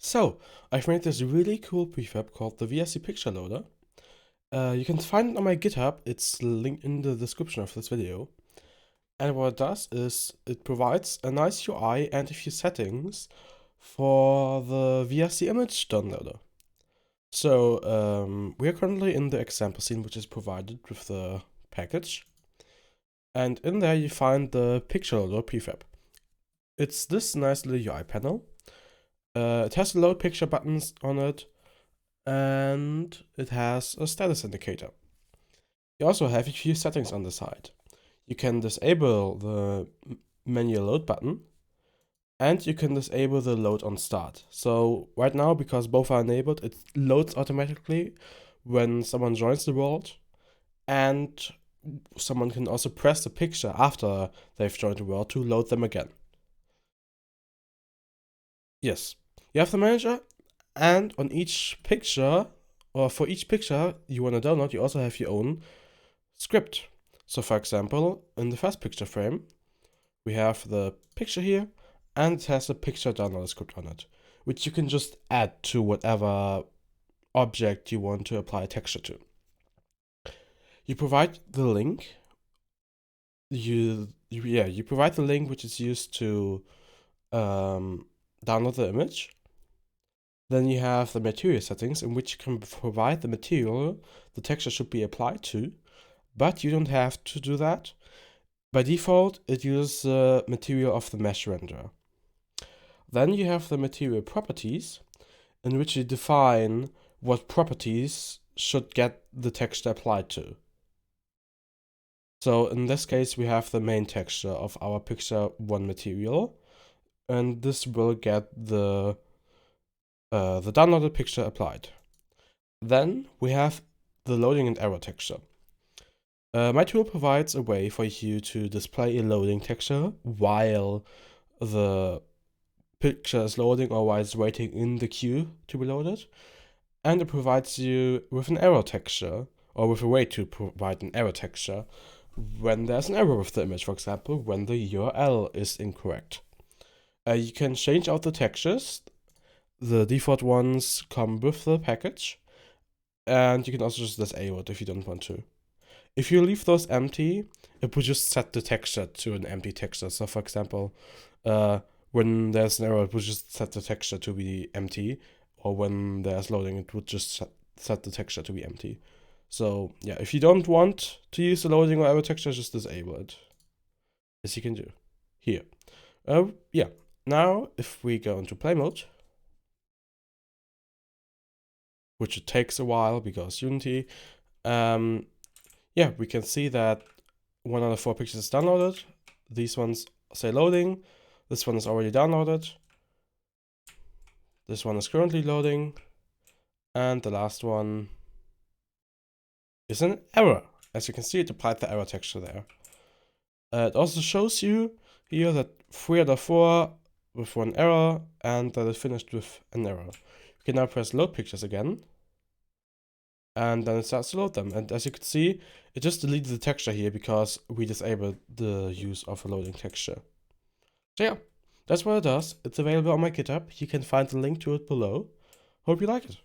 So, I've made this really cool prefab called the VRC Picture Loader. You can find it on my GitHub, it's linked in the description of this video. And what it does is it provides a nice UI and a few settings for the VRC image downloader. So, we are currently in the example scene, which is provided with the package. And in there you find the Picture Loader prefab. It's this nice little UI panel. It has load picture buttons on it, and it has a status indicator. You also have a few settings on the side. You can disable the manual load button, and you can disable the load on start. So right now, because both are enabled, it loads automatically when someone joins the world, and someone can also press the picture after they've joined the world to load them again. Yes, you have the manager, and on each picture, or for each picture you want to download, you also have your own script. So for example, in the first picture frame, we have the picture here, and it has a picture download script on it, which you can just add to whatever object you want to apply texture to. You provide the link. You provide the link which is used to download the image. Then you have the material settings in which you can provide the material the texture should be applied to, but you don't have to do that. By default, it uses the material of the mesh renderer. Then you have the material properties, in which you define what properties should get the texture applied to. So in this case, we have the main texture of our picture 1 material, and this will get the downloaded picture applied. Then we have the loading and error texture. My tool provides a way for you to display a loading texture while the picture is loading or while it's waiting in the queue to be loaded. And it provides you with an error texture, or with a way to provide an error texture when there's an error with the image, for example, when the URL is incorrect. You can change out the textures. The default ones come with the package, and you can also just disable it if you don't want to. If you leave those empty, it will just set the texture to an empty texture. So for example, when there's an error, it will just set the texture to be empty, or when there's loading, it would just set the texture to be empty. So yeah, if you don't want to use the loading or error texture, just disable it, as you can do here. Yeah, now if we go into play mode, which it takes a while because Unity, yeah, we can see that 1 out of 4 pictures is downloaded. These ones say loading. This one is already downloaded. This one is currently loading. And the last one is an error. As you can see, it applied the error texture there. It also shows you here that 3 out of 4 with 1 error, and that it finished with an error. You can now press load pictures again, and then it starts to load them. And as you can see, it just deleted the texture here because we disabled the use of a loading texture. So yeah, that's what it does. It's available on my GitHub. You can find the link to it below. Hope you like it.